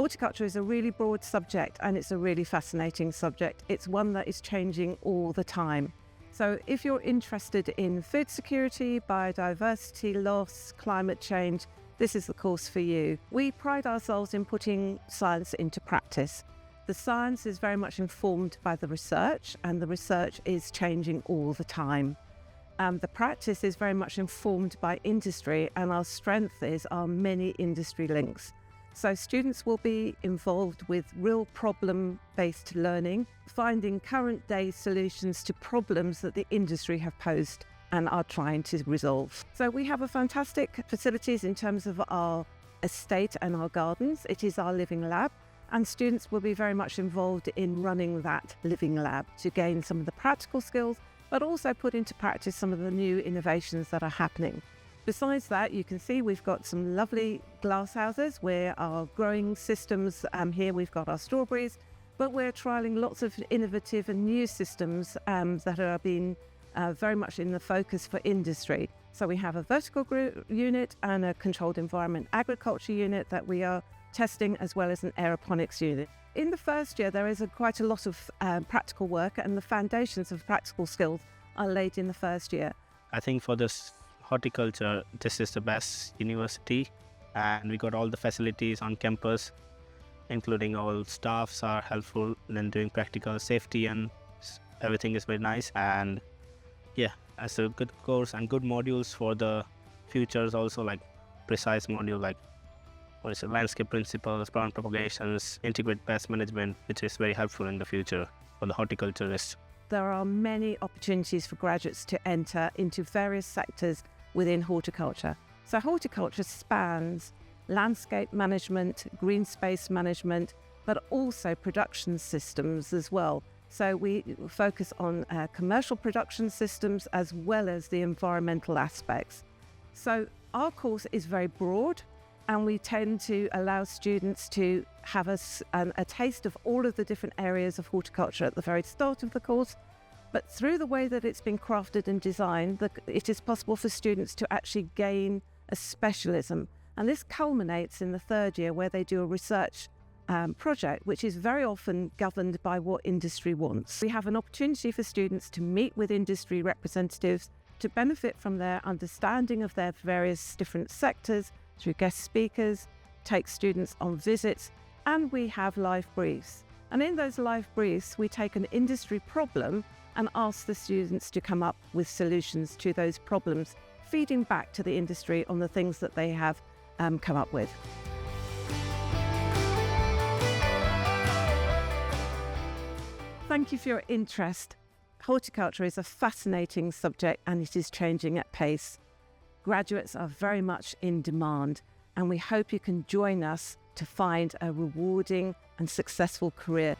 Horticulture is a really broad subject and it's a really fascinating subject. It's one that is changing all the time. So if you're interested in food security, biodiversity loss, climate change, this is the course for you. We pride ourselves in putting science into practice. The science is very much informed by the research, and the research is changing all the time. The practice is very much informed by industry, and our strength is our many industry links. So students will be involved with real problem-based learning, finding current-day solutions to problems that the industry have posed and are trying to resolve. So we have a fantastic facilities in terms of our estate and our gardens. It is our living lab, and students will be very much involved in running that living lab to gain some of the practical skills, but also put into practice some of the new innovations that are happening. Besides that, you can see we've got some lovely glass houses where our growing systems, here we've got our strawberries, but we're trialling lots of innovative and new systems that are being very much in the focus for industry. So we have a vertical unit and a controlled environment agriculture unit that we are testing, as well as an aeroponics unit. In the first year, there is quite a lot of practical work, and the foundations of practical skills are laid in the first year. I think for this horticulture, this is the best university, and we got all the facilities on campus, including all staffs are helpful in doing practical safety, and everything is very nice. And yeah, it's a good course and good modules for the futures also, like precise module like landscape principles, plant propagations, integrated pest management, which is very helpful in the future for the horticulturists. There are many opportunities for graduates to enter into various sectors within horticulture. So horticulture spans landscape management, green space management, but also production systems as well. So we focus on commercial production systems as well as the environmental aspects. So our course is very broad, and we tend to allow students to have a taste of all of the different areas of horticulture at the very start of the course. But through the way that it's been crafted and designed, it is possible for students to actually gain a specialism. And this culminates in the third year, where they do a research project, which is very often governed by what industry wants. We have an opportunity for students to meet with industry representatives to benefit from their understanding of their various different sectors through guest speakers, take students on visits, and we have live briefs. And in those live briefs, we take an industry problem and ask the students to come up with solutions to those problems, feeding back to the industry on the things that they have come up with. Thank you for your interest. Horticulture is a fascinating subject, and it is changing at pace. Graduates are very much in demand, and we hope you can join us to find a rewarding and successful career.